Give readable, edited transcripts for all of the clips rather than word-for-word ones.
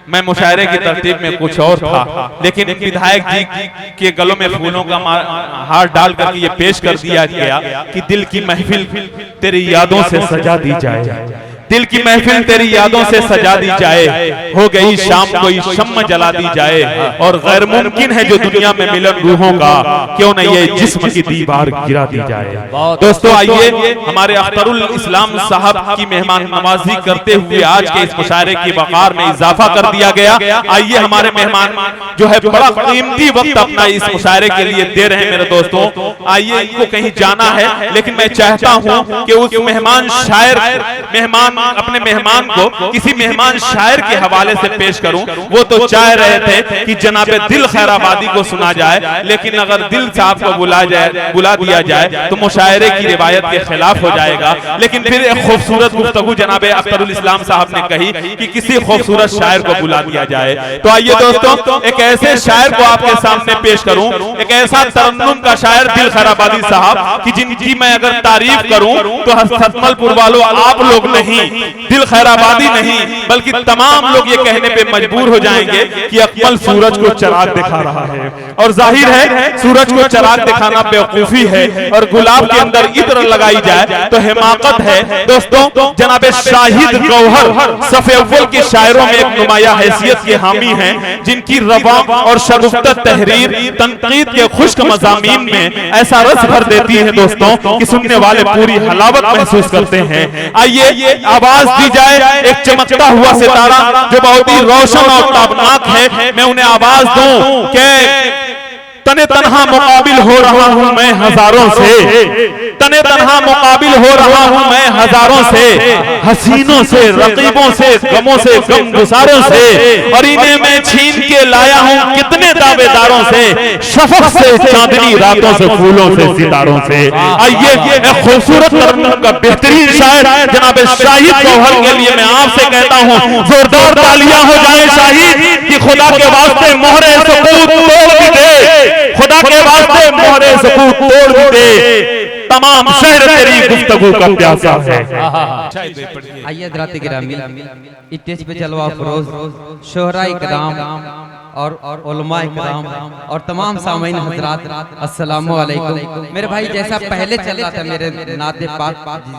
मैं मुशायरे की तरतीब में कुछ और था, लेकिन विधायक जी के गलों में फूलों का हार डाल करके ये पेश कर दिया गया कि दिल की महफिल तेरी यादों से सजा दी जाए, दिल की महफिल तेरी यादों से सजा दी जाए, हो गई शाम कोई शम्म जला दी जाए, और गैर मुमकिन है जो दुनिया में मिलन रूहों का, क्यों न ये जिस्म की दीवार गिरा दी जाए। दोस्तों आइए हमारे अख्तरुल इस्लाम साहब की मेहमान नवाजी करते हुए आज के इस मुशायरे की वक़ार में इजाफा कर दिया गया। आइए हमारे मेहमान जो है बड़ा कीमती वक्त अपना इस मुशायरे के लिए दे रहे हैं मेरे दोस्तों, आइए इनको कहीं जाना है, लेकिन मैं चाहता हूं कि उस मेहमान शायर अपने मेहमान को किसी मेहमान शायर के हवाले से पेश करूं। वो तो चाह रहे थे कि जनाबे दिल खैराबादी को सुना जाए, लेकिन अगर दिल साहब को बुला दिया जाए तो मुशायरे की रिवायत के खिलाफ हो जाएगा। लेकिन फिर एक खूबसूरत गुफ्तगू जनाबे अख्तरुल इस्लाम साहब ने कही कि किसी खूबसूरत शायर को बुला दिया जाए। तो आइए दोस्तों एक ऐसे शायर को आपके सामने पेश करूं, एक ऐसा तरन्नुम का शायर दिल खैराबादी साहब कि जिनकी मैं अगर तारीफ करूं तो सतमलपुर वालों आप लोग नहीं, दिल खैराबादी नहीं, बल्कि तमाम लोग ये कहने पे मजबूर हो जाएंगे कि अकमल सूरज को चराग दिखा रहा है, और जाहिर है सूरज को चराग दिखाना बेवकूफी है, और गुलाब के अंदर इत्र लगाई जाए तो हिमाकत है। दोस्तों जनाबे शाहिद गौहर सफ़े अव्वल के शायरों में एक नुमाया हैसियत के हामी हैं, जिनकी रवा और शगुफ्ता तहरीर तनकीद के खुश्क मज़ामीन में ऐसा रस भर देती है दोस्तों कि सुनने वाले पूरी हलावत महसूस करते हैं। आइए आवाज दी जाए एक चमकता हुआ सितारा जो बहुत ही रोशन और ताबनाक है, मैं उन्हें आवाज दूं कि तने तन्हा मुकाबिल हो रहा हूं मैं हजारों से, तने तन्हा मुकाबिल हो रहा हूं मैं हजारों से, हसीनों से रकीबों से गमों से गमगुसारों से, और इन्हें मैं छीन के लाया हूं कितने दावेदारों से, शफक से चांदनी रातों से फूलों से सितारों से। आइए एक खूबसूरत तरन्नुम का बेहतरीन शायर जनाब शाहिद गौहर के लिए मैं आपसे कहता हूं जोरदार तालियां हो जाए शाहिद कि खुदा के वास्ते मोहरे सुकूत तोड़ दे, खुदा के वास्ते मोहरे सुकूत तोड़ दे, तमाम शहर तेरी गुफ्तगू का प्यासा है। आइए हज़रात गिरामी स्टेज पे जलवा फरोज शोहरा इकराम और उलमा इकराम और तमाम सामीन हजरात अस्सलामु अलैकुम। मेरे भाई जैसा पहले चल रहा था मेरे नाते पाक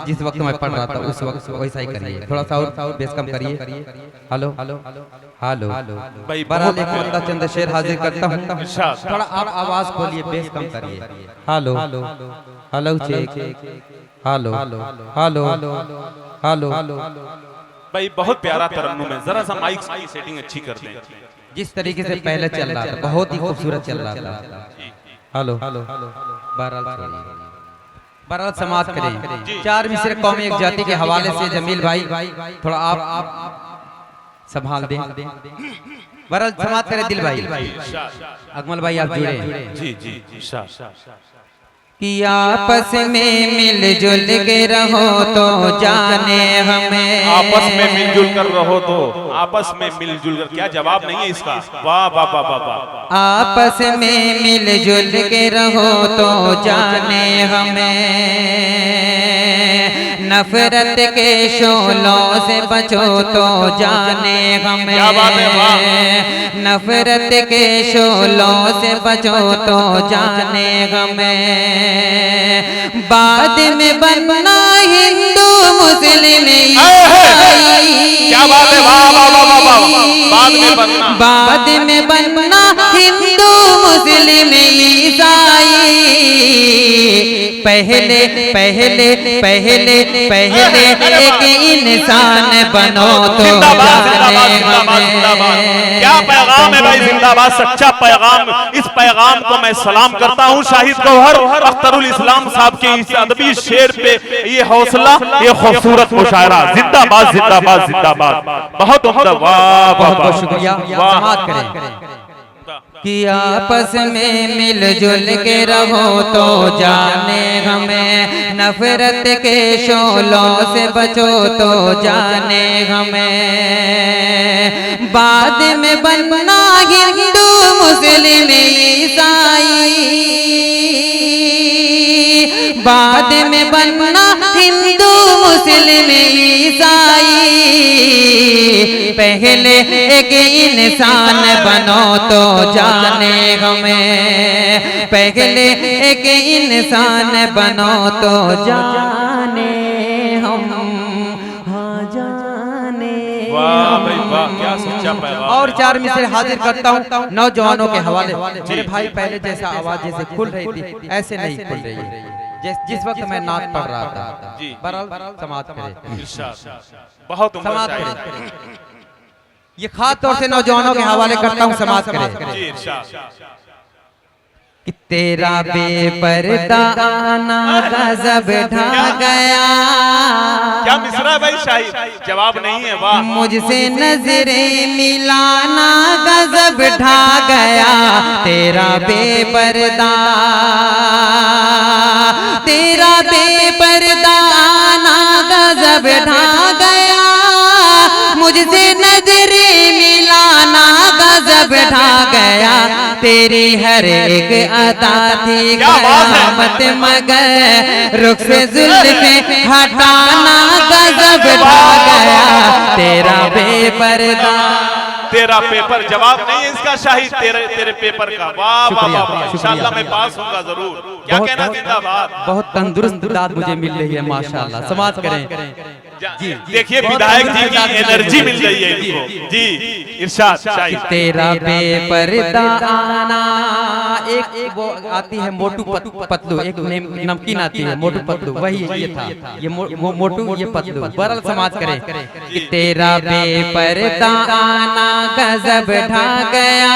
जिस वक्त मैं पढ़ रहा था उस वक्त वैसा ही करिए, थोड़ा सा और बेस कम करिए। हेलो हेलो बहरहाल एक मरता चंद शेर हाजिर करता हूँ, थोड़ा आप आवाज खोलिए, बेस कम करिए। Hello hello check, hello hello hello भाई बहुत प्यारा तरन्नुम है, जरा सा माइक की सेटिंग अच्छी कर दें। जिस तरीके से पहले चल रहा था बहुत ही खूबसूरत चल रहा था। हेलो बहरहाल समाप्त करें। चार मिसरे कौमी एक जाति के हवाले से जमील भाई थोड़ा आप संभाल दें। बहरहाल समाप्त करें दिल भाई, अकमल भाई आप जुड़े। जी जी कि आपस में मिलजुल के रहो तो जाने हमें, आपस में मिलजुल कर रहो तो, आपस में मिलजुल कर, क्या जवाब नहीं है इसका, वाह वाह वाह वाह वाह। आपस में मिलजुल के रहो तो जाने हमें, नफरत के शोलों से बचो तो जाने हमें, नफरत के शोलों से बचो तो जाने हमें, बाद में बनना हिंदू मुस्लिम ईसाई, क्या बात है, वाह वाह वाह वाह, बाद में बनना हिंदू मुस्लिम ईसाई, पहले पहले पहले पहले एक इंसान बनो तो जाने हमें। क्या पैगाम है भाई, जिंदाबाद, सच्चा पैगाम। इस पैगाम को मैं सलाम करता हूँ शाहिद गौहर अख्तरुल इस्लाम साहब के इस अदबी शेर पे, ये हौसला, ये खूबसूरत मुशायरा, जिंदाबाद जिंदाबाद जिंदाबाद, बहुत उम्दा, वाह बहुत शुक्रिया। समाप्त करें कि आपस में मिलजुल के रहो तो जाने हमें, नफरत के शोलों से बचो तो जाने हमें, बाद में बनना हिंदू मुस्लिम ईसाई, बाद में बनना हिंदू मुस्लिम ईसाई, पहले एक इंसान बनो तो जाने हमें, पहले एक इंसान बनो तो जाने हम, हाँ जाने। वाह भाई वाह, क्या सच्चा पैगाम। और चार मिसरे हाजिर करता हूँ नौजवानों के हवाले। मेरे भाई पहले जैसा आवाज जैसे खुल रही थी ऐसे नहीं खुल रही है जिस वक्त मैं नात पढ़ रहा था। बहरहाल समाअत करें, बहुत समाअत करें। ये खास तौर से नौजवानों के हवाले करता हूँ, समाअत करें। कि तेरा बेपर्दा आना गजब ढा गया। क्या मिसरा भाई शाही, जवाब नहीं है। वाह। मुझसे नजरें मिलाना गजब ढा गया, तेरा बेपर्दा, तेरा बेपर्दा आना गजब ढा गया, मुझसे नजरें मिलाना गजब ढा गया, तेरी हर एक अदा थी कयामत मगर रुख से जुल्फ़े हटाना गजब ढा गया, तेरा बेपर्दा। तेरा पेपर जवाब नहीं है इसका शाही, तेरे पेपर का। वाह वाह वाह, इंशाअल्लाह मैं पास होऊंगा जरूर। क्या कहना, जिंदाबाद। बहुत तंदुरुस्त दाद मुझे मिल रही है माशाअल्लाह। समाअत करें। जी देखिए विधायक जी की एनर्जी मिल रही है इनको। जी इरशाद शाही। तेरा बेपर्दा आना, एक वो आती है मोटू पतलू, एक नमकीन आती है मोटू पतलू, वही ये था, ये मोटू ये पतलू। बहरहाल समाअत करें कि तेरा बेपर्दा आना गजब ढा गया,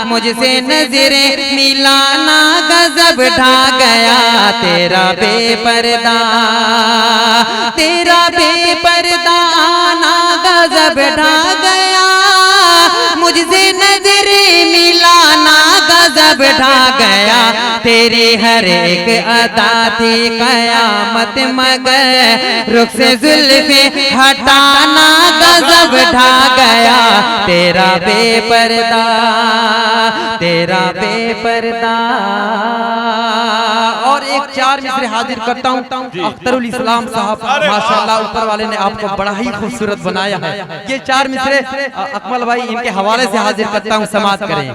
मुझसे नजरें मिलाना गजब ढा गया, तेरा बेपर्दा, तेरा बेपर्दा आना गजब ढा गया, मुझसे नजरें मिलाना गजब ढा गया, तेरी हर एक अदा थी कयामत मगर रुख से जुल्फ़े हटाना गजब ढा गया, तेरा बेपर्दा, तेरा बेपर्दा। और एक चार मिसरे हाजिर करता हूँ अख्तरुल इस्लाम साहब, माशाअल्लाह ऊपर वाले ने आपको बड़ा ही खूबसूरत बनाया है। ये चार मिसरे अकमल भाई इनके हवाले से हाजिर करता हूँ, समाअत करें।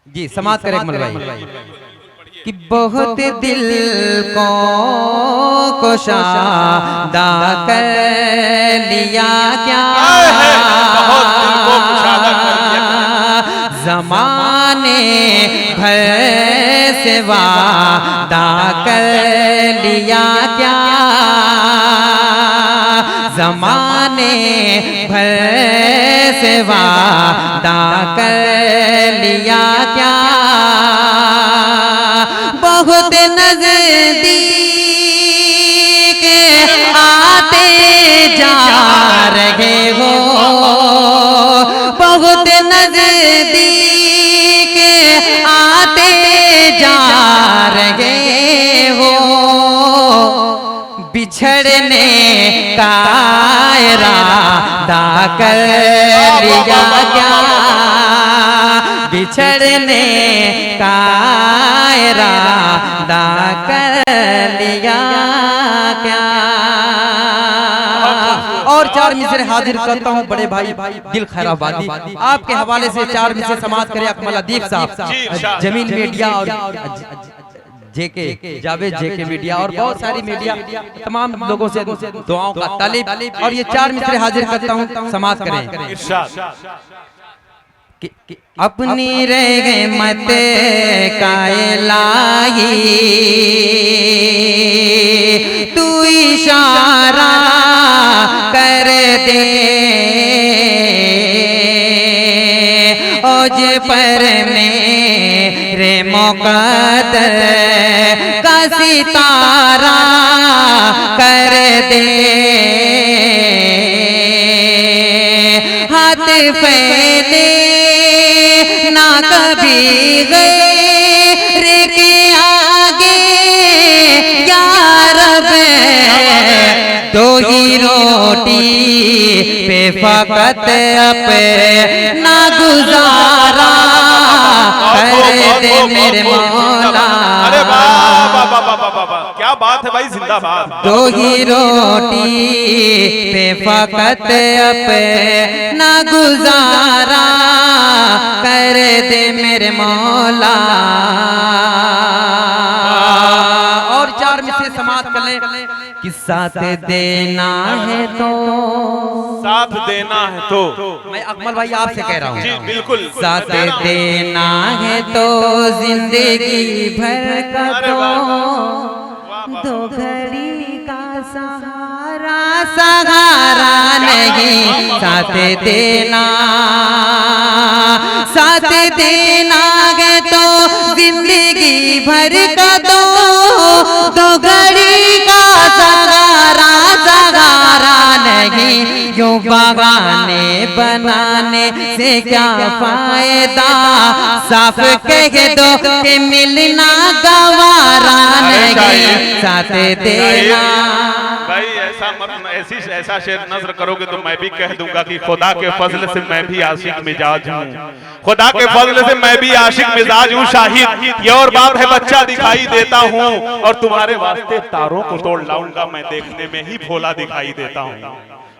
जी समाअत करें अकमल भाई। कि बहुत दिल को कुशादा कर लिया क्या, ज़माने भर से वादा कर लिया क्या, ज़माने भर से वादा कर लिया क्या, बहुत नजदीक आते जा रहे हो, बहुत नजदीक आते जा रहे हो, बिछड़ने का इरादा कर लिया क्या, बिछड़ने का इरादा कर लिया क्या। और चार मिसरे हाजिर करता हूँ बड़े भाई दिल खैराबादी, आपके हवाले से चार मिसरे समाअत करें अकमल अदीब साहब, जमीन मीडिया और जेके जावेद जेके मीडिया और बहुत सारी मीडिया तमाम लोगों से दुआओं का तालिब। और ये चार मिसरे हाजिर करता हूँ, समाअत करें। अपनी रहमत का इलाही तू इशारा कर दे, ओज पर मेरे मुक़द्दर का सितारा कर दे, हाथ फैले ना कभी गैर के आगे या रब, दो ही रोटी पे फकत अपना गुजारा कर दे मेरे मौला। वाह, क्या बात है भाई, जिंदाबाद। दो ही रोटी पे फकत अपना गुजारा कर दे मेरे मौला। और चार मिसरे समाप्त कर ले कि साथ देना है तो, साथ देना है तो, मैं अकमल भाई आपसे कह रहा हूँ जी बिल्कुल, साथ देना है तो जिंदगी भर का दो घड़ी का सहारा सहारा नहीं, साथ देना है तो जिंदगी भर का दो घड़ी का सहारा सहारा नहीं। यूं बगाने बनाने से क्या फायदा, साफ कह दो कि मिलना गवारा नहीं, साथ देना। भाई ऐसा मत, ऐसा शेर नजर करोगे तो मैं भी कह दूंगा कि खुदा के फजल से मैं भी आशिक मिजाज हूँ, खुदा के फजल से मैं भी आशिक मिजाज हूँ। शाहिद ये और बात है, बच्चा दिखाई देता हूँ और तुम्हारे वास्ते तारों को तोड़ लाऊंगा, मैं देखने में ही भोला दिखाई देता हूँ।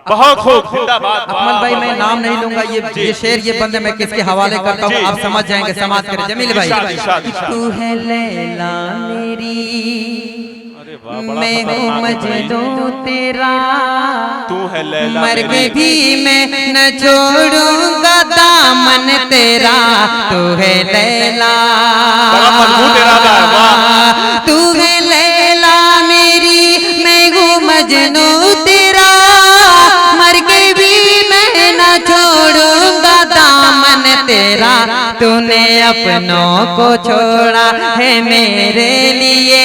बहुत खूब, जिंदाबाद। अकमल भाई मैं नाम नहीं लूंगा, ये शेर ये बंदे मैं किसके हवाले करता हूँ आप समझ जाएंगे, समाज करें। जमील भाई, तू है लैला मेरी, मैं हूँ मजनू तेरा, तू है लैला मर के भी मैं न छोड़ूंगा दामन तेरा। तू है लैला, तू है लैला मेरी, मैं हूँ मजनू तेरा, मर के भी मैं न छोड़ूंगा दामन तेरा। तूने अपनों को छोड़ा है मेरे लिए,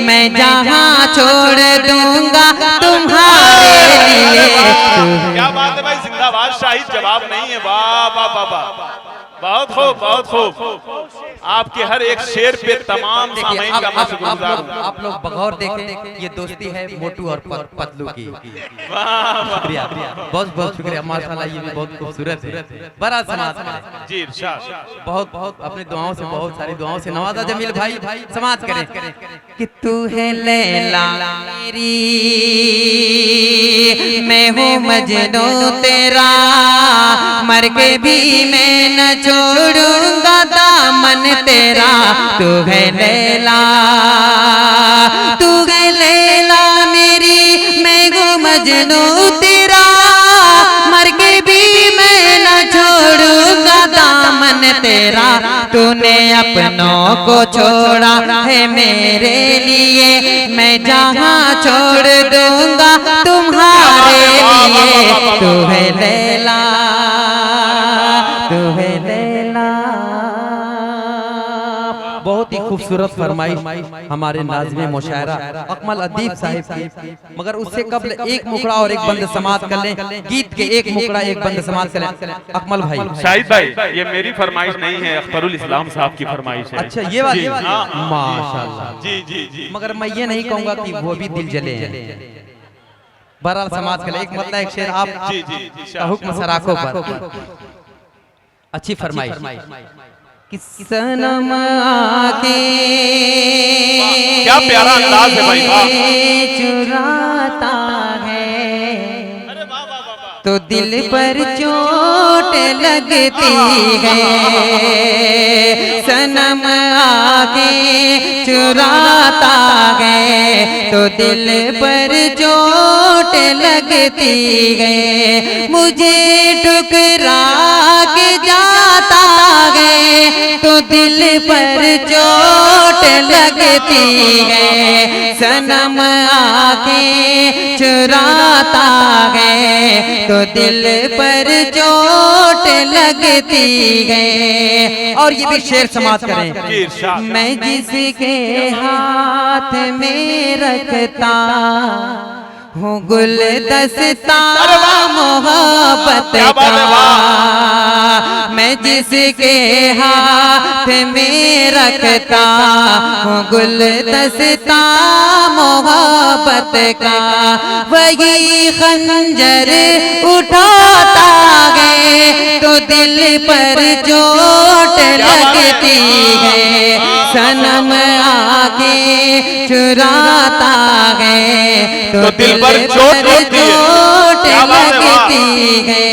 मैं जहाँ छोड़ दूंगा तुम्हारे लिए। क्या बात है भाई, जिंदाबाद। शाहिद जवाब नहीं है, वाह वाह वाह वाह, बहुत खूब, बहुत खूब। आपके हर एक शेर पे तमाम सामीन का मैं शुक्रगुजार हूं। आप लोग बगौर देखें, ये दोस्ती है मोटू और पतलू की। शुक्रिया, बहुत बहुत शुक्रिया, माशाल्लाह ये भी बहुत खूबसूरत है। बड़ा समाज जी इरशाद, बहुत बहुत अपनी दुआओं से, बहुत सारी दुआओं से नवाजा जमील भाई। समाज करें कि तू है लैला मेरी, मैं हूँ मजनू तेरा, मर के भी मैं न छोड़ूंगा दामन तेरा। तू है लैला, तू है लैला मेरी, मैं हूँ मजनू तेरा, मर के भी मैं न छोड़ूंगा दामन तेरा। तूने अपनों को छोड़ा है मेरे लिए, मैं जहाँ छोड़ दूंगा तुम्हारे लिए। तू है लैला, तू है लैला। बहुत ही खूबसूरत फरमाइश हमारे नाज़िम मुशायरा अकमल अदीब साहिब की, मगर उससे कबल एक मुखड़ा और एक बंद समात कर लें, गीत के एक मुखड़ा एक बंद समात कर लें। अकमल भाई, शाहिद भाई, ये मेरी फरमाइश नहीं है, अख्तरुल इस्लाम साहब की फरमाइश है। अच्छा ये बात, माशाल्लाह। जी जी जी, मगर मैं ये नहीं कहूंगा कि वो भी दिल जले हैं। बहरहाल समाज के लिए एक मतलब एक शेर आप जी जी, हुक्म सराखों पर अच्छी फरमाइश कि सनम आके क्या प्यारा अंदाज है भाई, वाह। चुराता है तो दिल पर चोट लगती है, सनम आके चुराता है तो दिल पर चोट लगती है। मुझे ठुकरा के जाता है तो दिल पर चोट लगती है, सनम आके चुराता है तो दिल पर चोट लगती है। और ये भी शेर समाप्त करें। मैं जिसके हाथ में रखता हूँ गुलदस्ता मोहब्बत का, मैं जिसके हाथ में रखता हूँ गुलदस्ता मोहब्बत का, वही खंजर उठाता है तो दिल पर चोट लगती है, सनम आके चुराता है तो दिल पर चोट लगती है।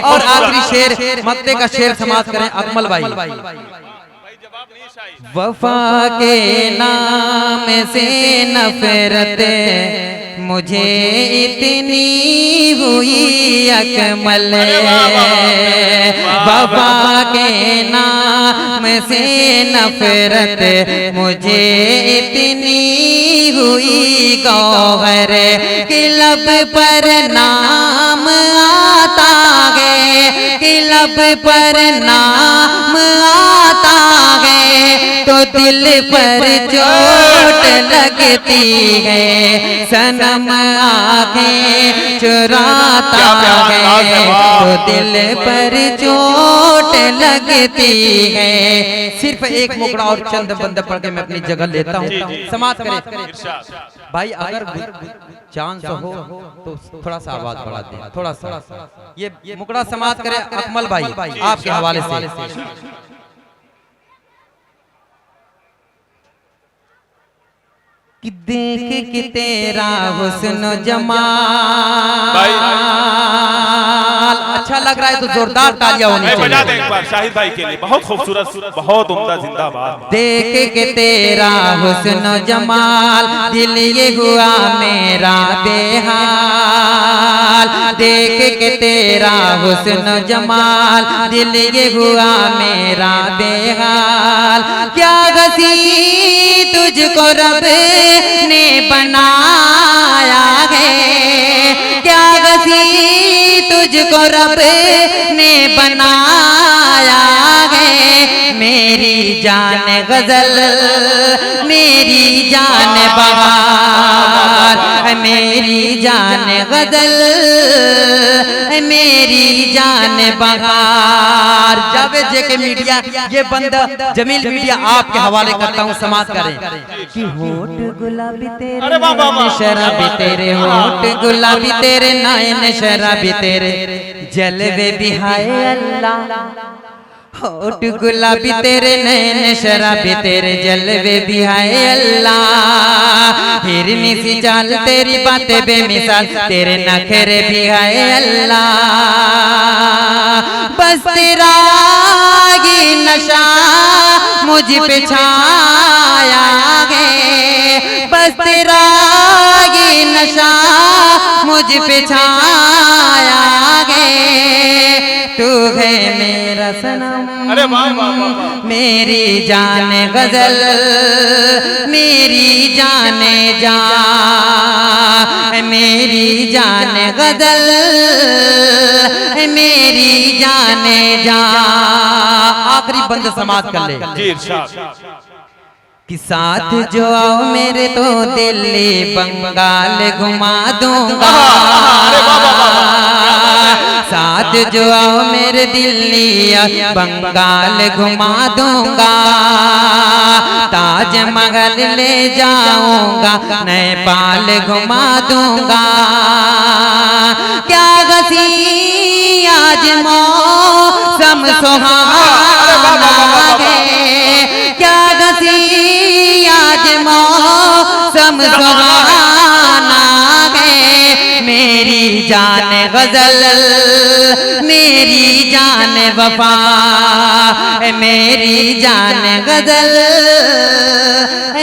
और आखिरी शेर मक्ते का शेर समाप्त करें अकमल भाई। वफा के नाम से नफरत मुझे इतनी हुई अकमल, वफा के नाम से नफरत मुझे इतनी हुई गौहर कि लब पर नाम आता है, कि लब पर नाम आता है तो दिल पर चोट लगती है, सनम आँखें चुराता है तो दिल पर चोट लगती है। सिर्फ एक मुकड़ा और चंद बंद पढ़ के मैं अपनी जगह लेता हूँ, समाप्त करें भाई। अगर चांस हो तो थोड़ा सा आवाज बढ़ा दें, थोड़ा सा ये मुकड़ा समाप्त करें अकमल भाई आपके हवाले से। कि देख के तेरा हुस्न जमाल अच्छा लग रहा है तो जोरदार तालियां होनी चाहिए। बजा दें एक बार शाहिद भाई के लिए, बहुत खूबसूरत, बहुत उम्दा, जिंदाबाद। देख के तेरा हुस्न जमाल दिल ये हुआ मेरा बेहाल, देख के तेरा हुस्न जमाल दिल ये हुआ मेरा बेहाल। क्या हसी तुझको रब ने बनाया है, क्या हसी तुझको रब ने बनाया है। मेरी जान गजल मेरी जान बहार, मेरी जान गजल मेरी जान बहार। जावेद जेके मीडिया ये बंदा जमील मीडिया आपके हवाले करता हूँ, समाप्त करें। कि होठ गुलाबी तेरे नैन शराबी तेरे, होठ गुलाबी तेरे नैन शराबी तेरे, जलवे भी हाय अल्लाह। होठ गुलाबी तेरे नैन शराबी तेरे, जलवे भी हाय अल्लाह। हिरनी सी चाल तेरी बातें बेमिसाल, तेरे नखरे भी हाय अल्लाह। बस तेरा ही नशा मुझ पे छाया है, बस तेरा ही नशा मुझ पे छाया है। तू है मेरा सनम मेरी जान गजल मेरी जान जा, मेरी जान गजल मेरी जान जा। आखिरी बंद समाप्त कर ले कि साथ जो आओ मेरे तो दिल्ली बंगाल घुमा दूंगा, साथ जो आओ मेरे दिल्ली बंगाल घुमा दूंगा। ताजमहल ले जाऊंगा, नेपाल घुमा दूंगा। क्या हसी आज मौसम सुहाना है, क्या हसी आज मौसम सुहाना है। मेरी जान गजल मेरी जान वफा, मेरी जान गजल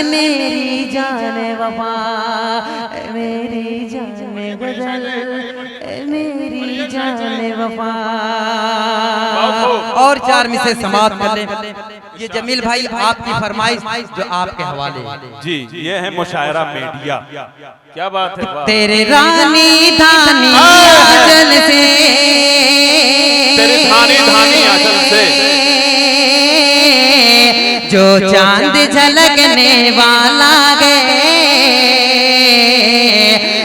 मेरी जान वफा, मेरी जान गजल मेरी जान वफा। और चार में से समाप्त कर लें। ये जमील भाई आपकी फरमाइश जो आपके हवाले जी, ये है मुशायरा मीडिया। क्या बात है, तेरे रानी धानी आंचल से, तेरे धानी धानी आंचल से जो चांद झलकने वाला है,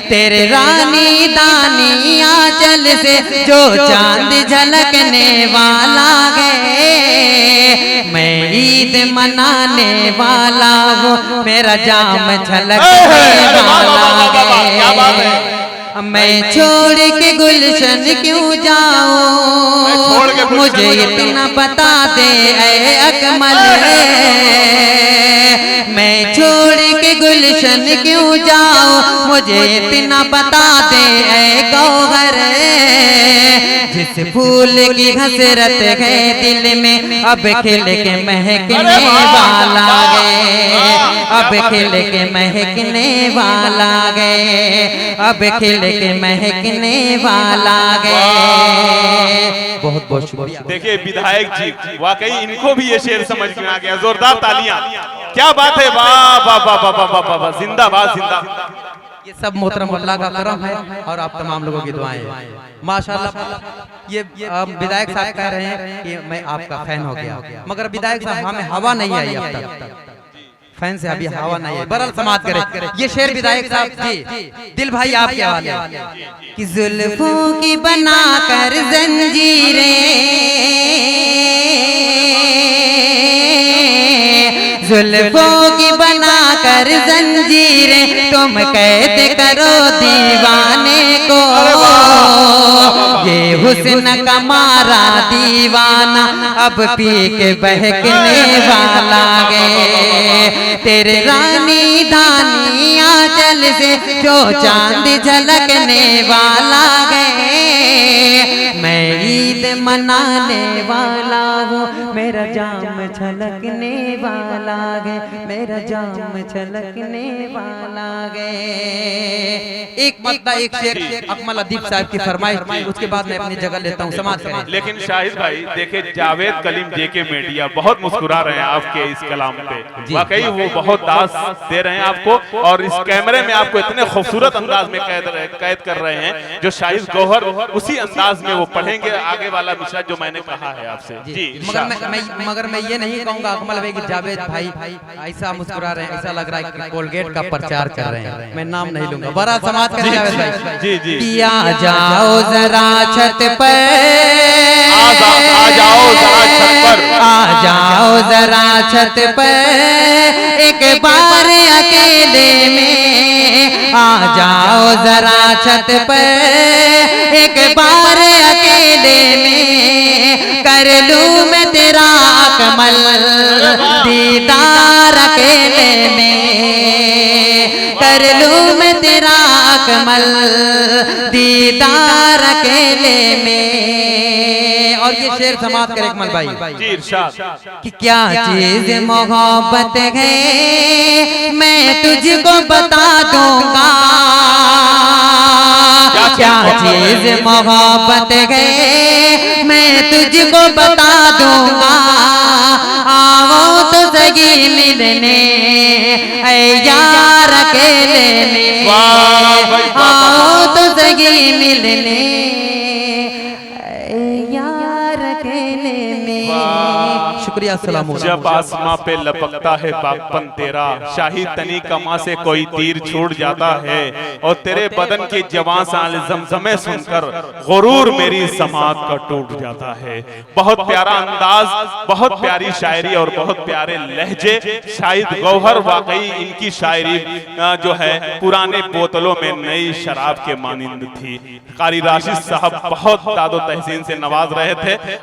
तेरे रानी दानी आंचल से जो चांद झलकने वाला है। मैं ईद मनाने वाला हूँ, मेरा जाम झलकने वाला है। मैं छोड़ के गुलशन क्यों जाऊं, मुझे इतना बता दे ऐ अकमल। मैं छोड़ के गुलशन क्यों जाऊं, मुझे इतना बता दे ऐ गौहर। जिस फूल की हसरत है दिल में, अब खिल के महकने वाला गए, अब खिल के महकने वाला गए, अब खिल के महकने वाला गए। बहुत बहुत शुक्रिया। देखिए विधायक जी, वाकई इनको भी ये शेर समझ में आ गया। जोरदार तालियां, क्या बात है, वाह वाह वाह वाह वाह वाह, जिंदाबाद जिंदाबाद। ये सब मोहतरम अल्लाह का करम है और आप तमाम लोगों की दुआएं हैं माशाल्लाह। ये विधायक साहब कह रहे हैं कि मैं आपका फैन हो गया, मगर विधायक साहब हमें हवा नहीं आई अब तक, फैन से अभी हवा नहीं है। बरल समाप्त करें ये शेर विधायक साहब जी, दिल भाई आपके हवाले। कि जुल्फों की बनाकर जंजीरें, जुल्फों की बनाकर जंजीरें, तुम कैद करो दीवाने को। ये हुस्न का मारा दीवाना अब पी के बहकने वाला गए। तेरे रानी धानी आंचल से जो चांद झलकने वाला गए। मैं ईद मनाने वाला हूँ, मेरा जाम छलकने वाला गए, मेरा जाम छलकने वाला गए। एक मतलब एक शेर अकमल अदीब साहब की फरमाइश, उसके बाद मैं अपनी जगह लेता हूँ, समाज करें। लेकिन शाहिद भाई देखिए, जावेद कलीम जेके मीडिया बहुत मुस्कुरा रहे हैं आपके इस कलाम पे, वाकई वो बहुत दास दे रहे हैं आपको, और इस कैमरे में आपको इतने खूबसूरत अंदाज में कैद कर रहे हैं जो शाहिद गौहर उसी अंदाज में वो पढ़ेंगे आगे वाला विषय जो मैंने कहा है आपसे। जी मगर मैं ये नहीं कहूँगा अकमल भाई कि जावेद भाई ऐसा मुस्कुरा रहे हैं, ऐसा लग रहा है कि कोलगेट का प्रचार कर रहे हैं। मैं नाम नहीं लूंगा, बड़ा समाज का जावेद भाई। जी जी, किया जाओ जरा छत पर, आ जाओ जरा छत पर, आ जाओ जरा छत पर, एक बार अकेले में आ जाओ जरा छत पर, एक बार अकेले में कर लूं मैं तेरा अकमल दीदार अकेले में, कर लूं मैं तेरा अकमल दीदार अकेले में। और ये शेर समाप्त करे अकमल भाई जी, इरशाद। कि क्या चीज मोहब्बत है मैं तुझको बता दूंगा, क्या चीज मोहब्बत है मैं तुझको बता दूंगा। आओ तो सगी मिलने ऐ यार अकेले में, आओ तो सगी मिलने ऐ यार अकेले में। शुक्रिया, अस्सलाम वालेकुम। जब आसमां पे लपकता है बागपन तेरा, शाही तनी कमा से कोई तीर छूट जाता है, और तेरे बदन की जवां साल जमजमे सुनकर गुरूर मेरी समात का टूट जाता है। बहुत प्यारा अंदाज, बहुत प्यारी शायरी और बहुत प्यारे लहजे शाहिद गौहर। वाकई इनकी शायरी जो है पुराने बोतलों में नई शराब के मानिंद थी। कारी राशिद साहब बहुत दादो तहसीन से नवाज रहे थे